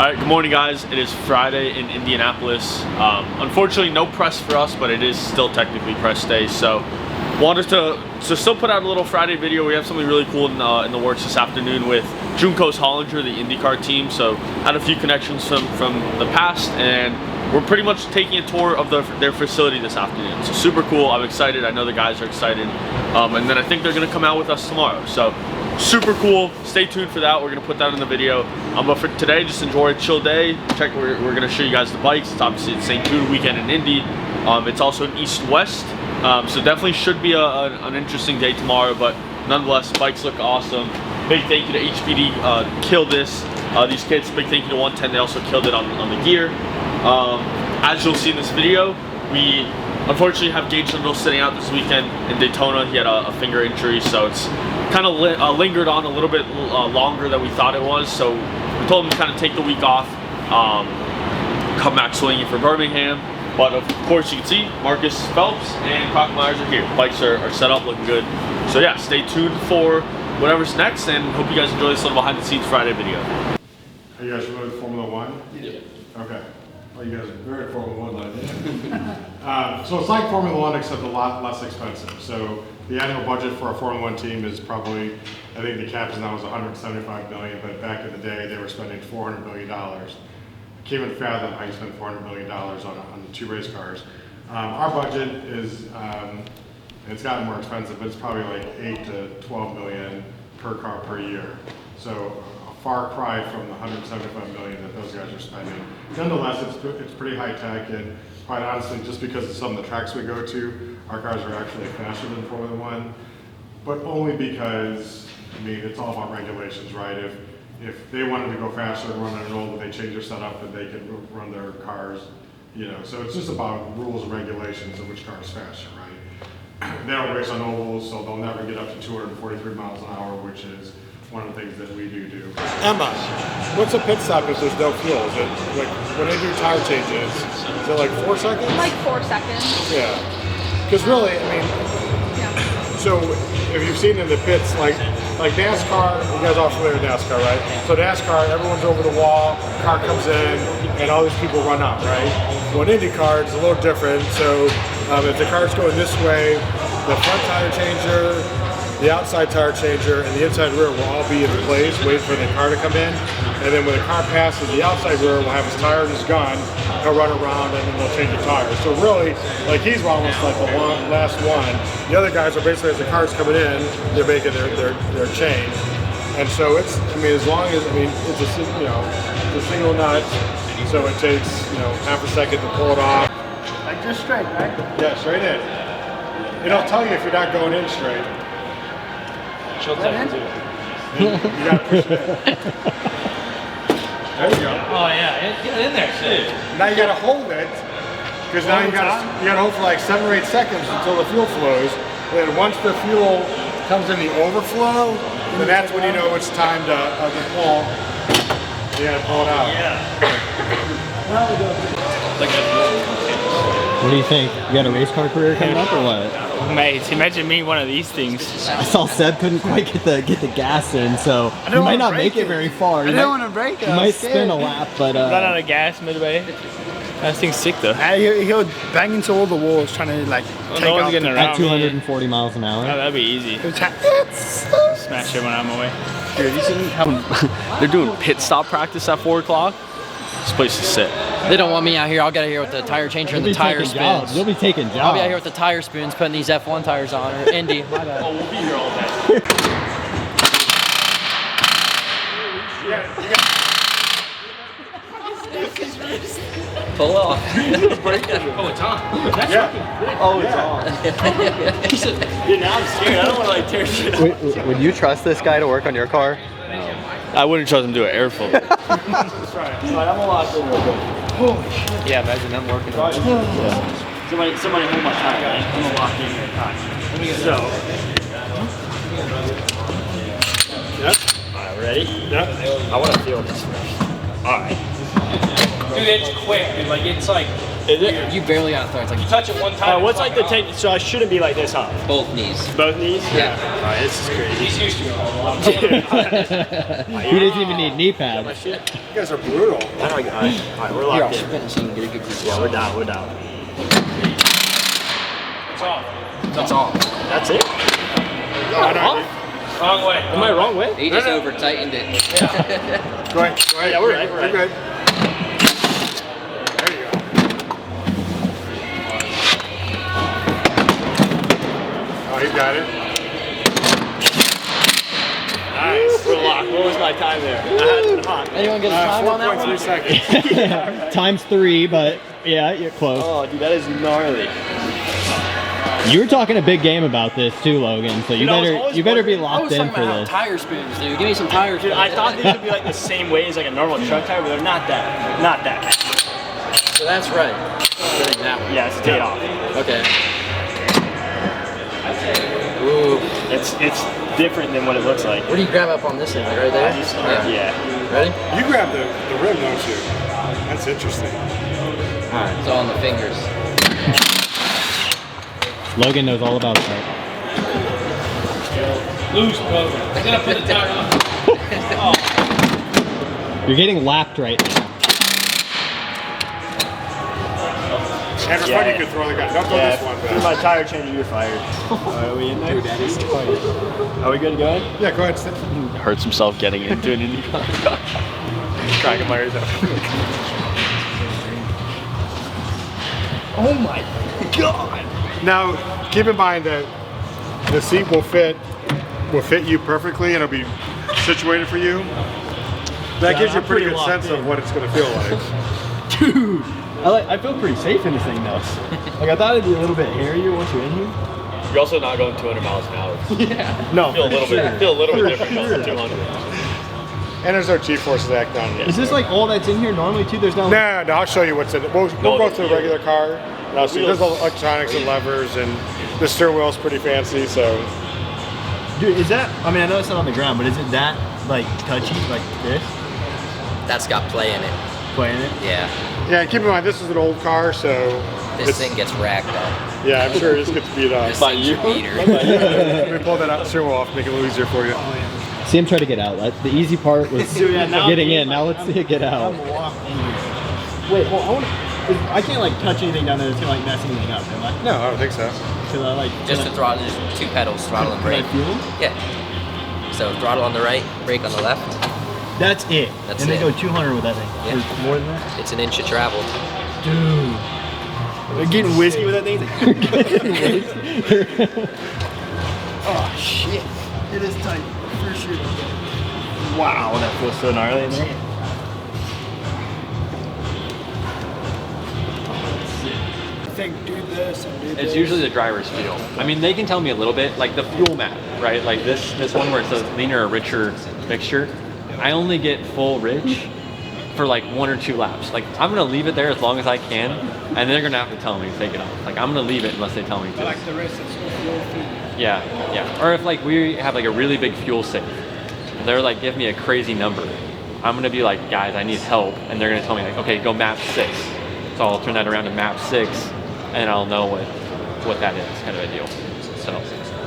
Alright, good morning guys. It is Friday in Indianapolis. Unfortunately no press for us, but it is still technically press day, so wanted to still put out a little Friday video. We have something really cool in the works this afternoon with Juncos Hollinger, the IndyCar team, so had a few connections from the past, and we're pretty much taking a tour of their facility this afternoon. So super cool, I'm excited, I know the guys are excited, and then I think they're gonna come out with us tomorrow. So super cool, stay tuned for that. We're gonna put that in the video. But for today, just enjoy a chill day. We're gonna show you guys the bikes. It's obviously the St. Jude weekend in Indy. It's also an east-west, so definitely should be an interesting day tomorrow, but nonetheless, bikes look awesome. Big thank you to HBD, killed this. These kids, big thank you to 110, they also killed it on the gear. As you'll see in this video, we unfortunately have Gage Linville sitting out this weekend in Daytona. He had a finger injury, so it's kind of lingered on a little bit longer than we thought it was. So we told him to kind of take the week off, come back swinging for Birmingham. But of course, you can see Marcus Phelps and Crockett Myers are here. Bikes are set up, looking good. So yeah, stay tuned for whatever's next, and hope you guys enjoy this little behind the scenes Friday video. Are you guys familiar with Formula One? Yeah. Okay. Well, you guys are very Formula One like so it's like Formula One, except a lot less expensive. So the annual budget for a Formula One team is probably, I think the cap is now was 175 million, but back in the day they were spending $400 million. I can't even fathom how you spend $400 million on two race cars. Our budget is, it's gotten more expensive, but it's probably like 8 to 12 million per car per year. So a far cry from the 175 million that those guys are spending. Nonetheless, it's pretty high tech, and quite honestly, just because of some of the tracks we go to, our cars are actually faster than Formula One, but only because, I mean, it's all about regulations, right? If they wanted to go faster and run on an oval, they change their setup and they can run their cars, you know. So it's just about rules and regulations of which car is faster, right? They don't race on ovals, so they'll never get up to 243 miles an hour, which is one of the things that we do. Emma, what's a pit stop if there's no fuel? Is it like when they do tire changes, is it like 4 seconds? Like 4 seconds. Yeah. Because really, I mean, so if you've seen in the pits, like NASCAR, you guys all familiar with NASCAR, right? So NASCAR, everyone's over the wall, car comes in, and all these people run up, right? Well, in IndyCar, it's a little different. So if the car's going this way, the front tire changer, the outside tire changer, and the inside rear will all be in place, waiting for the car to come in. And then when the car passes, the outside rear will have his tire and his gun, he'll run around, and then they'll change the tires. So really, like he's almost like the last one. The other guys are basically, as the car's coming in, they're making their change. And so it's, I mean, as long as, I mean, it's a, you know, it's a single nut, so it takes, you know, half a second to pull it off. Like just straight, right? Yeah, straight in. It'll tell you if you're not going in straight. She'll tell you too. You gotta push it in. There you go. Oh yeah, get in there, shit. Now you gotta hold it, because now you gotta hold for like 7 or 8 seconds until the fuel flows. And then once the fuel comes in the overflow, then that's when you know it's time to pull. You gotta pull it out. Yeah. What do you think? You got a race car career coming up or what? Mate, imagine me one of these things. I saw Seb couldn't quite get the gas in, so you might not make it very far. I didn't want to break it. You might spin a lap, but run out of gas midway. That thing's sick though. He'll bang into all the walls trying to like take no one's off getting around at 240 miles an hour. Oh, that'd be easy. Smash it when I'm away. Dude, you see how they're doing pit stop practice at 4 o'clock? This place is sick. They don't want me out here. I'll get out here with the tire changer and the tire spins. You'll be taking jobs. I'll be out here with the tire spoons, putting these F1 tires on, or Indy. My bad. Oh, we'll be here all day. Pull off. Oh, it's on. Oh, it's on. Yeah, now I'm scared. I don't want to like tear shit. Would you trust this guy to work on your car? I wouldn't trust him to do an air full. That's right. I'm gonna lock in real quick. Holy shit. Yeah, imagine them working on it. Yeah. Somebody hold my tire. I'm gonna lock in here. Let me get so. Yep. Alright, ready? Yep. I want to feel this first. Alright. Dude, it's quick, dude. Like, it's like, Is it? You barely got to throw. It's like you touch it one time. What's like the take? So I shouldn't be like this, huh? both knees. Both knees? Yeah. Alright, this is crazy. He's used to it. He doesn't even need knee pads. You guys are brutal. How do I get? Alright, we're Here, locked I'll in. spin it so you can get a good grip. Yeah, we're down. We're down. It's off. That's all. That's it? Wrong way. Am I wrong way? He just over tightened it. Go ahead. Yeah, we're right. We're right. Good. There you go. Oh, he's got it. Nice. We're locked. What was my time there? I had it hot. Anyone get a time on that one? 4.3 seconds. Times 3, but yeah, you're close. Oh, dude, that is gnarly. You were talking a big game about this too, Logan. So you Dude, I was better always be I locked was in talking for about this. tire spins, dude. Give me some tire Dude, spins. I thought these would be like the same way as like a normal truck tire, but they're not that. Not that. So that's right. Spinning that one. Yeah, it's paid off. Okay. Ooh. It's different than what it looks like. Where do you grab up on this thing? Like right there? I just, Yeah. yeah. Ready? You grab the rim, don't you? That's interesting. Alright. It's all on the fingers. Logan knows all about that. Loose, bro. I gotta put the tire on. You're getting lapped right now. And it's funny you could throw the guy. Don't throw Yeah, this one, through man. my tire change, you're fired. Are we in there? Dude, that is funny. Are we good to go? Yeah, go ahead. Step. Hurts himself getting into an IndyCar. Crockett Myers out. Oh my god! Now, keep in mind that the seat will fit you perfectly and it'll be situated for you. That gives you a pretty good sense of what it's going to feel like. Dude, I feel pretty safe in this thing though. Like I thought it'd be a little bit hairier once you're in here. You're also not going 200 miles an hour. Yeah. No, Feel a little bit different going 200. and there's our G-forces act on it. Is this like all that's in here normally too? There's no. No, I'll show you what's in it. We'll go through the regular car. And I'll see. There's electronics and levers, and the steering wheel's pretty fancy. So, Dude, is that? I mean, I know it's not on the ground, but is it that like touchy like this? That's got play in it. Playing it? Yeah. yeah, keep in mind this is an old car, so This thing gets racked up. yeah, I'm sure this gets beat up. This thing's your beater. Let me pull that out, steering wheel off, make it a little easier for you. See him try to get out. The easy part was getting in. Now let's see it get out. Wait, well, I can't like touch anything down there that's gonna like mess anything up, am I? No, I don't think so. Cause I like Just the throttle, there's two pedals, throttle and can I brake. feel them? Yeah. So throttle on the right, brake on the left. That's it. That's and it. they go 200 with that thing. Yeah. Or more than that. It's an inch of travel. Dude. They're getting whiskey with that thing. Oh shit. It is tight for sure. Wow, that feels so gnarly in there. It's usually the driver's feel. I mean, they can tell me a little bit, like the fuel map, right? Like this one where it's a leaner or richer mixture. I only get full rich for like 1 or 2 laps. Like I'm gonna leave it there as long as I can, and then they're gonna have to tell me to take it off. Like I'm gonna leave it unless they tell me to. Like the rest of the fuel feed. Yeah. Or if like we have like a really big fuel save, they're like give me a crazy number. I'm gonna be like, guys, I need help, and they're gonna tell me like, okay, go map 6. So I'll turn that around to map 6, and I'll know what that is, kind of a deal. So,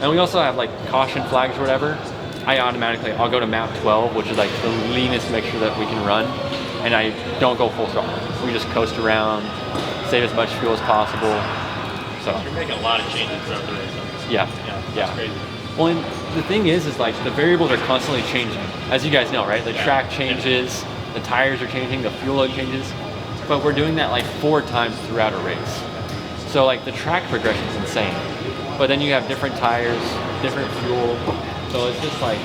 and we also have like caution flags or whatever. I'll go to map 12, which is like the leanest mixture that we can run, and I don't go full throttle. We just coast around, save as much fuel as possible. So You're making a lot of changes throughout the race. yeah. That's crazy. Well, and the thing is like the variables are constantly changing, as you guys know, right? The track changes, the tires are changing, the fuel load changes, but we're doing that like 4 times throughout a race. So like the track progression is insane, but then you have different tires, different fuel, so it's just like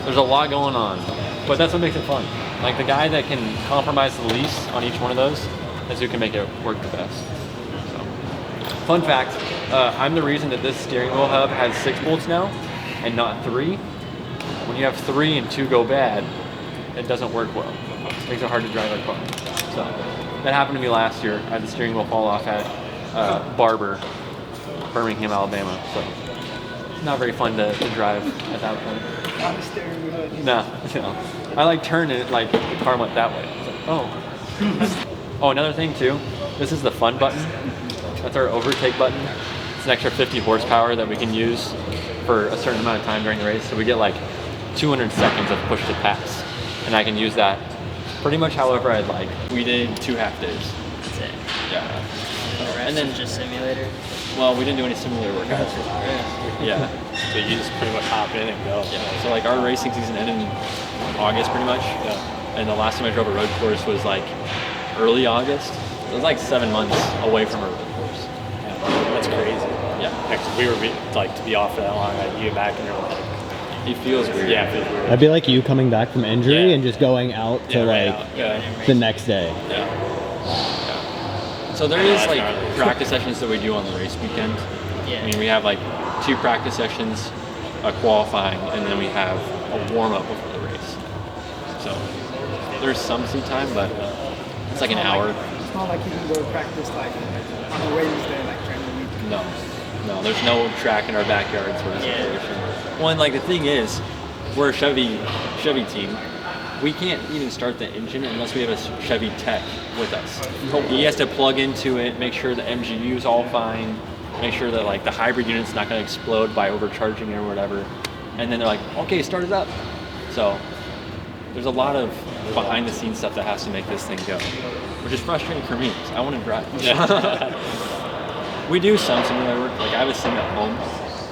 there's a lot going on. But that's what makes it fun. Like the guy that can compromise the least on each one of those is who can make it work the best. So, fun fact, I'm the reason that this steering wheel hub has 6 bolts now and not 3. When you have 3 and 2 go bad, it doesn't work well. It makes it hard to drive our car. So that happened to me last year. I had the steering wheel fall off at Barber, Birmingham, Alabama. So not very fun to drive at that point. On the steering wheel. No. I like turned it like the car went that way. I was like, oh, Oh, another thing too, this is the fun button. That's our overtake button. It's an extra 50 horsepower that we can use for a certain amount of time during the race. So we get like 200 seconds of push to pass. And I can use that pretty much however I'd like. We did 2 half days. That's it. Yeah. And then just simulator. Well, we didn't do any simulator workouts. Yeah. So you just pretty much hop in and go. Yeah. So like our racing season ended in August pretty much. Yeah. And the last time I drove a road course was like early August. It was like 7 months away from a road course. Yeah. That's crazy. Yeah. Because we were like to be off for that long, like you get back and you're like, it feels weird. Yeah, it feels weird. That'd be like you coming back from injury and just going out to the next day. Yeah. So there is like practice sessions that we do on the race weekend. Yeah. I mean, we have like 2 practice sessions, a qualifying, and then we have a warm up before the race. So there's some seat time, but it's like an hour. It's not like you can go to practice like on a Wednesday, like during the week. No, there's no track in our backyard sort of situation. Well, and like the thing is, we're a Chevy team. We can't even start the engine unless we have a Chevy tech with us. He has to plug into it, make sure the MGU is all fine, make sure that like the hybrid unit's not going to explode by overcharging it or whatever. And then they're like, okay, start it up. So there's a lot of behind the scenes stuff that has to make this thing go, which is frustrating for me because I want to drive. We do some simulator work, like I have a sim at home,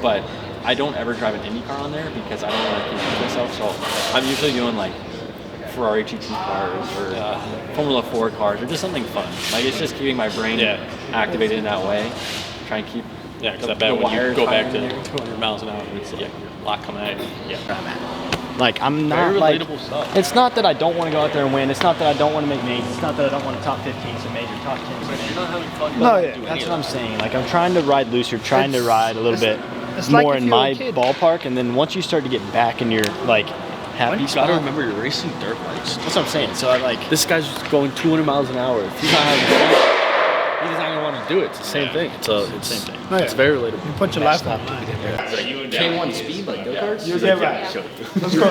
but I don't ever drive an IndyCar on there because I don't want to confuse myself. So I'm usually doing like Ferrari GT cars or Formula 4 cars or just something fun. Like it's just keeping my brain activated in that way. Try and keep because I bet when you go back to 200 miles an hour, it's like a lot coming at you. Yeah. Like I'm not like, it's not that I don't want to go out there and win. It's not that I don't want to make majors. It's not that I don't want to top 15, so major, top 10. But if you're not having fun, you No, don't yeah, do that's any what I'm of that. saying. Like I'm trying to ride looser, trying to ride a little bit like more if in you were my a kid. ballpark, and then once you start to get back in your like happy You spot, gotta remember you're racing dirt bikes. that's what I'm saying. So I like This guy's just going 200 miles an hour. If he's not having fun, he's not gonna want to do it. It's the same thing. It's the same thing. Oh, yeah. It's very relatable. You put your life on it. K1 speed like go-karts? You get right. Let's go.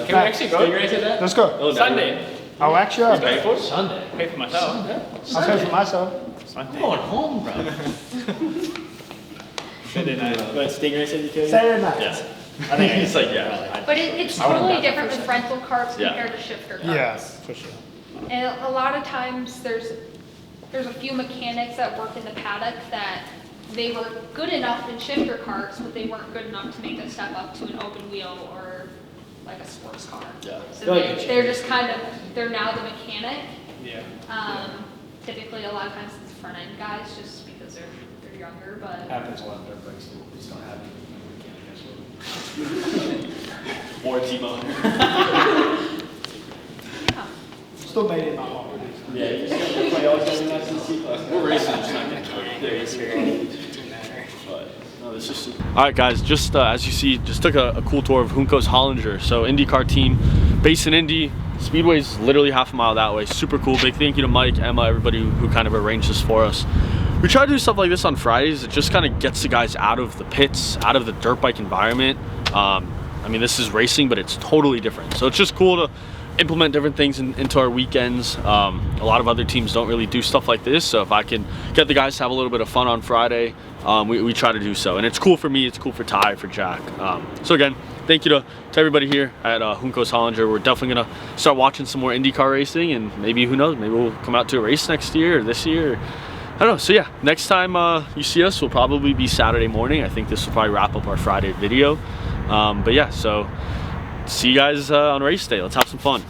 Can we actually go? You're gonna say that? Let's go. Sunday. I'll ask you up. Pay for Sunday. Pay for myself. I'll pay for myself. I'm going home, bro. Saturday night. I think it's like But it's totally different with rental carts compared to shifter carts. Yeah, for sure. And a lot of times there's a few mechanics that work in the paddock that they were good enough in shifter carts, but they weren't good enough to make that step up to an open wheel or like a sports car. Yeah. So they're just kind of, they're now the mechanic. Yeah. Typically a lot of times it's front end guys just because they're younger, but. Happens a lot of dirt bikes too. It's not happening. More T-bone. Still made it my home. Yeah, you just gotta always gotta be nice and see. We're racing. It's not gonna kill you. All right, guys, just as you see, just took a cool tour of Juncos Hollinger. So IndyCar team based in Indy. Speedway's literally half a mile that way. Super cool. Big thank you to Mike, Emma, everybody who kind of arranged this for us. We try to do stuff like this on Fridays. It just kind of gets the guys out of the pits, out of the dirt bike environment. I mean, this is racing, but it's totally different. So it's just cool to implement different things into our weekends. A lot of other teams don't really do stuff like this, so if I can get the guys to have a little bit of fun on Friday, we try to do so. And it's cool for me, it's cool for Ty, for Jack. So again, thank you to everybody here at Juncos Hollinger. We're definitely gonna start watching some more IndyCar racing, and maybe, who knows, maybe we'll come out to a race next year or this year. I don't know. So yeah, next time you see us will probably be Saturday morning. I think this will probably wrap up our Friday video. But yeah, so see you guys on race day. Let's have some fun.